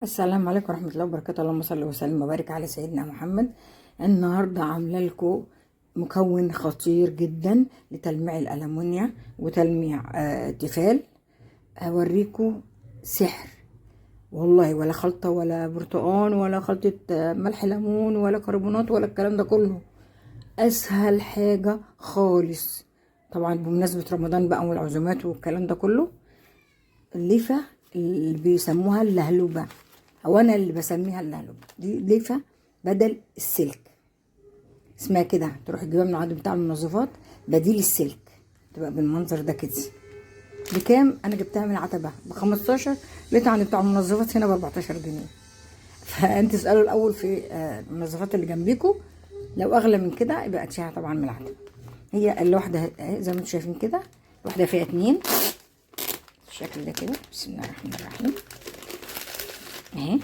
السلام عليكم ورحمة الله وبركاته. اللهم صل وسلم وبارك على سيدنا محمد. النهاردة عاملة لكم مكون خطير جدا لتلميع الألمونيا وتلميع تيفال. هوريكم سحر والله، ولا خلطة ولا برتقان ولا خلطة ملح ليمون ولا كربونات ولا الكلام ده كله. أسهل حاجة خالص. طبعا بمناسبة رمضان بقى والعزومات والكلام ده كله. الليفة اللي بيسموها اللهلوبة، او انا اللي بسميها اللهلوبة، دي ليفة بدل السلك، اسمها كده. تروح تجيبها من العند بتاع المنظفات بديل السلك، تبقى بالمنظر ده كده. بكام؟ انا جبتها من العتبة ب15، لقيتها عند بتاع المنظفات هنا ب14 جنيه. فانت اسالوا الاول في المنظفات اللي جنبيكوا، لو اغلى من كده يبقى اتشيها طبعا من العتبة. هي الواحدة زي ما انتم شايفين كده، الواحدة فيها 2 بالشكل ده كده. بسم الله الرحمن الرحيم. اهي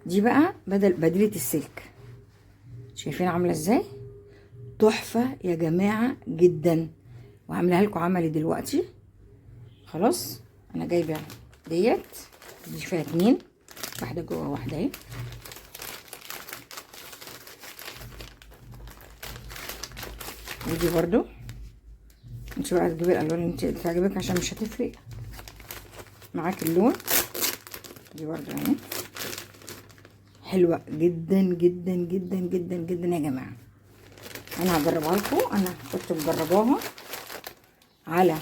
دي بقى بديلة السلك، شايفين عامله ازاي؟ تحفه يا جماعه جدا، وعاملاها لكم عملي دلوقتي. خلاص انا جايبه دي فيها 2، واحده جوه واحده اهي. ودي برضو انت بقى تجيبي الالوان اللي انت تعجبك عشان مش هتفرق معاك اللون. دي برضو اهي حلوه جدا جدا جدا جدا جدا يا جماعه. انا هجربها لكم، انا كنت مجرباها على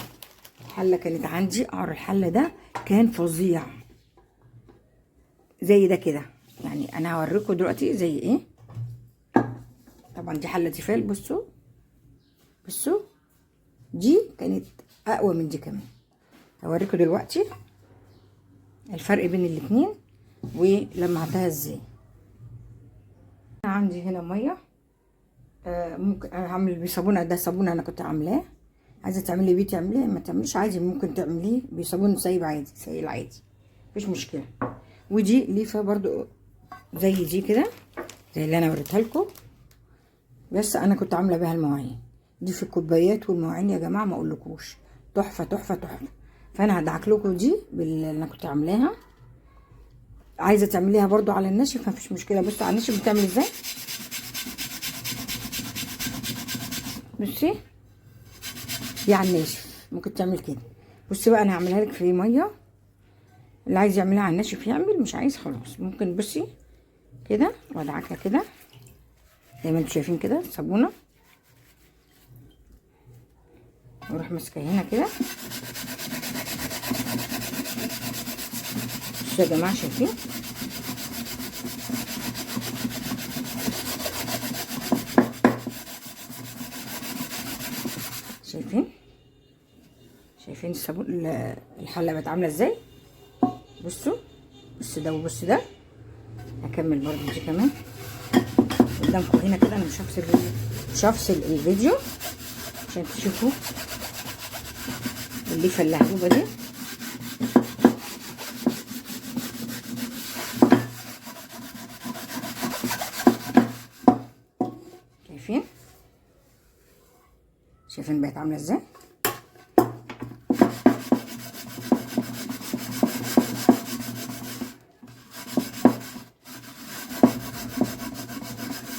حله كانت عندي. قعر الحله ده كان فظيع زي ده كده. يعني انا هوريكم دلوقتي زي ايه. طبعا دي حله تيفال، بصوا بصوا دي كانت اقوى من دي كمان. هوريكم دلوقتي الفرق بين الاتنين ولمعتها ازاي. عندي هنا ميه، ممكن اعمل بصابونه. ده صابونه انا كنت عاملاه، عايزه تعملي بيه تعمليه، ما تعمليش عادي ممكن تعمليه بصابون سايب عادي، سائل عادي مفيش مشكله. ودي ليفه برضو زي دي كده، زي اللي انا وريتها لكم، بس انا كنت عامله بيها المواعين. دي في الكوبايات والمواعين يا جماعه ما اقولكوش، تحفه تحفه تحفه. فانا هدعك لكم دي اللي انا كنت عاملاها. عايزه تعمليها برضو على الناشف مفيش مشكله. بصوا على الناشف بتعمل ازاي، بصي دي على الناشف ممكن تعمل كده. بصي بقى انا هعملها لك في ميه، اللي عايز يعملها على الناشف يعمل، مش عايز خلاص. ممكن بصي كده وادعكها كده زي ما انتم شايفين كده صابونه، واروح ماسكه هنا كده. بصوا يا جماعه شايفين، شايفين شايفين الصابون الحله بقت عامله ازاي. بصوا بص ده وبص ده. هكمل برضو دي كمان قدامكم هنا كده. انا مش هفصل الفيديو عشان تشوفوا الليفه اللهلوبه دي. شايفين بقت عامله ازاي.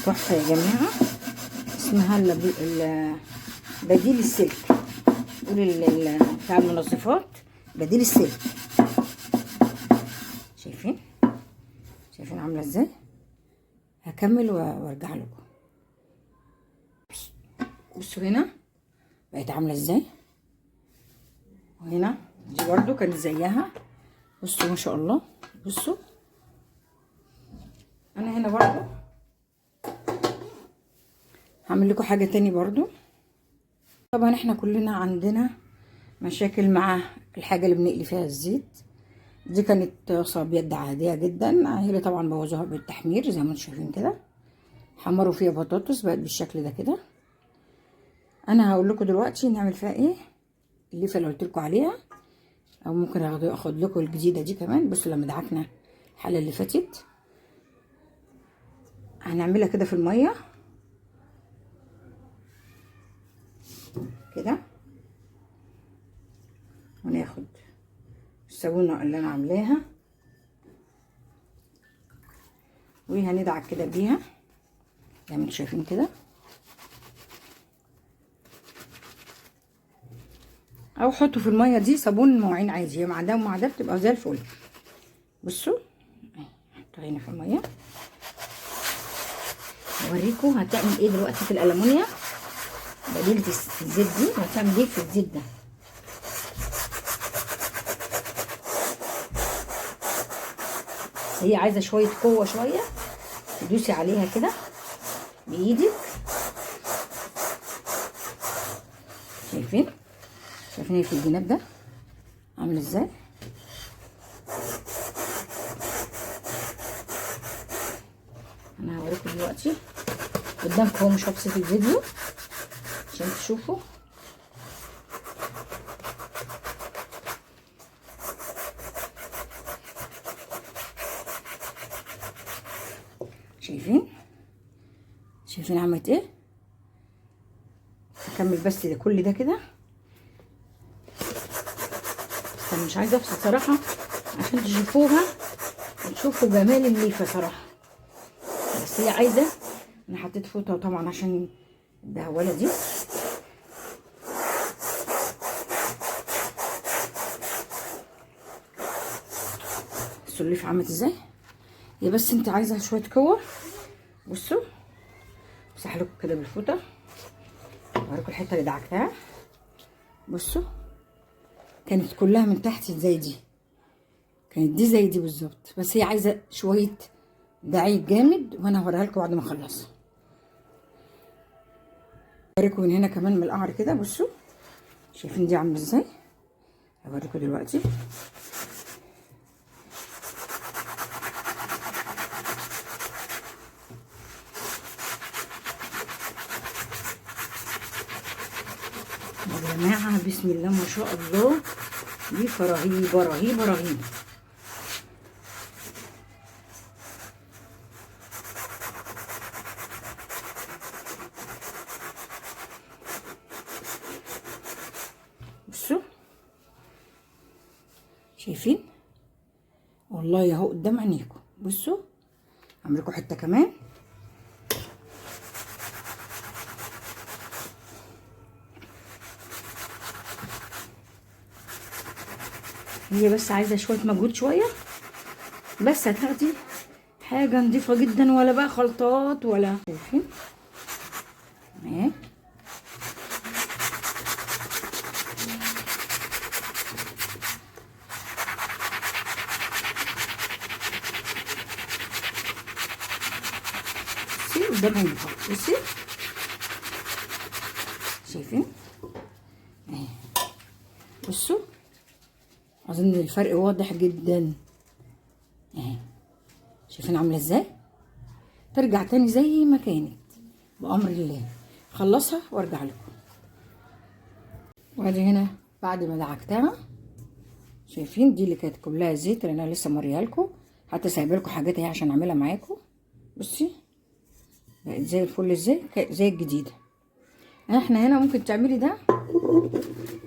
تحفه يا جماعه. اسمها بديل السلك. قول بتاع المنظفات بديل السلك. شايفين شايفين عامله ازاي. هكمل وارجع لكم. بصوا هنا بقت عامله ازاي، وهنا دي برضو كانت زيها. بصوا ما شاء الله. بصوا انا هنا برضو هعمل لكم حاجه تاني برضو. طبعا احنا كلنا عندنا مشاكل مع الحاجه اللي بنقلي فيها الزيت. دي كانت طاسه بيد عاديه جدا، هي اللي طبعا بوظوها بالتحمير زي ما انتم شايفين كده. حمروا فيها بطاطس بقت بالشكل ده كده. انا هقول لكم دلوقتي نعمل فيها ايه. الليفه اللي قلت لكم عليها، او ممكن اخد لكم الجديده دي كمان. بصوا لما دعكنا الحله اللي فاتت هنعملها كده في الميه كده، وناخد الصابونه اللي انا عاملاها وهندعك كده بيها زي ما انتم شايفين كده، او حطوا في الميه دي صابون مواعين عادي، هي مع ده ومع ده بتبقى زي الفل. بصوا حطوا هنا في الميه. اوريكم هتعمل ايه دلوقتي في الالومنيا بديل الزيت دي، وهتعمل ايه في الزيت ده. هي عايزه شويه قوه، شويه تدوسي عليها كده بايدك. شايفين هي في الجناب ده عامل ازاي. انا هوريكم دلوقتي قدامكم، مش هبسط الفيديو عشان تشوفوا. شايفين عملت ايه. هكمل بس كل ده كده، بس انا مش عايزه ابسط صراحه عشان تشوفوها وتشوفوا جمال الليفه صراحه، بس هي عايزه. انا حطيت فوطه طبعا عشان الدهوله دي. بصوا الليفه عملت ازاي. هي بس انت عايزه شويه قوه. بصوا امسح لكم كده بالفوطه، اوريكم الحته اللي دعكتها. بصوا كانت كلها من تحت زي دي، كانت دي زي دي بالظبط، بس هي عايزه شويه دعيك جامد، وانا هوريها لكم بعد ما اخلص. اوريكم من هنا كمان من القعر كده. بصوا شايفين دي عامله ازاي. هوريكم دلوقتي. يا جماعه بسم الله ما شاء الله، دي رهيبه رهيبه رهيبه. بصوا شايفين والله اهو قدام عينيكم. بصوا اعمل لكم حته كمان. هي بس عايزه شويه مجهود شويه، بس هتاخدي حاجه نضيفه جدا، ولا بقى خلطات ولا. شايفين اهي. بصي قدامهم بالظبط. بصي شايفين اهي. بصوا اظن الفرق واضح جدا اهي. شايفين عامله ازاي. ترجع تاني زي ما كانت بامر الله. خلصها وارجع لكم. وادي هنا بعد ما دعكتها، شايفين دي اللي كانت كلها زيت اللي انا لسه موريها لكم، حتى سايبه لكم حاجات اهي عشان اعملها معاكم. بصي بقت زي الفل ازاي، زي الجديده. احنا هنا ممكن تعملي ده،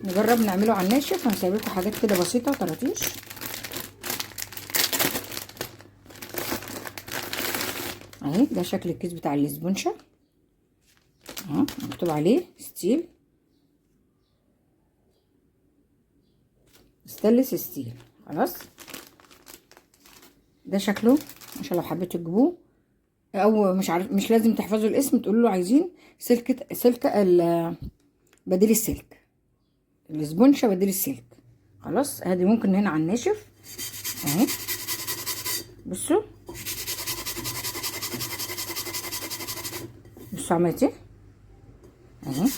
نجرب نعمله على الناشف. هنسيب لكم حاجات كده بسيطه طراطيش اهي. ده شكل الكيس بتاع الاسبونشه اهو، مكتوب عليه ستيل، ستانلس ستيل. خلاص ده شكله عشان لو حبيتوا تجيبوه، او مش عارف، مش لازم تحفظوا الاسم، تقولوا له عايزين سلكه بديل السلك، الاسبونشه بديل السلك. خلاص ادي ممكن هنا على الناشف اهي. بصوا عملت ايه اهي.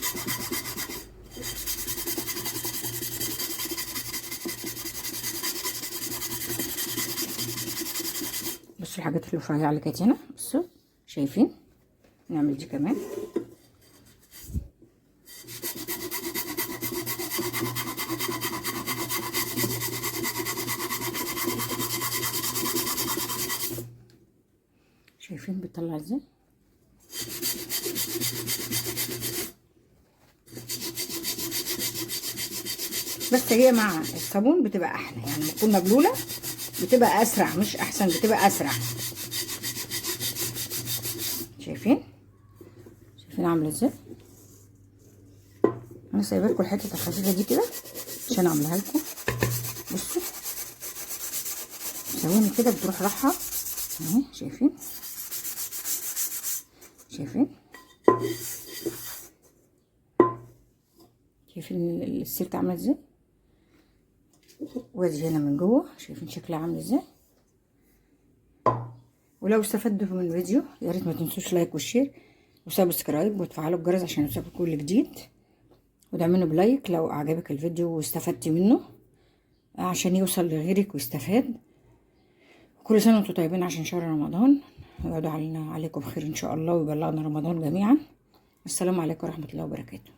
بصوا الحاجات اللي رفيعه اللي كانت هنا. بصوا شايفين. نعمل دي كمان. شايفين بتطلع ازاي. بس هي مع الصابون بتبقى احلى، يعني لما تكون مبلوله بتبقى اسرع، مش احسن، بتبقى اسرع. شايفين عامله ازاي؟ انا سايبه لكم الحته الخفيفه دي كده عشان اعملها لكم. بصوا ثواني كده بتروح راحه اهي. شايفين السلك عامله ازاي؟ وادي هنا من جوه شايفين شكلها عامل ازاي؟ ولو استفدتوا من الفيديو يا ريت ما تنسوش لايك وشير وسبسكرايب وتفعلوا الجرس عشان يوصلكوا كل جديد، ودعملوا بلايك لو اعجبك الفيديو واستفدتي منه عشان يوصل لغيرك ويستفاد. كل سنه وانتم طيبين عشان شهر رمضان، ويعود عليكم بخير ان شاء الله ويبلغنا رمضان جميعا. السلام عليكم ورحمه الله وبركاته.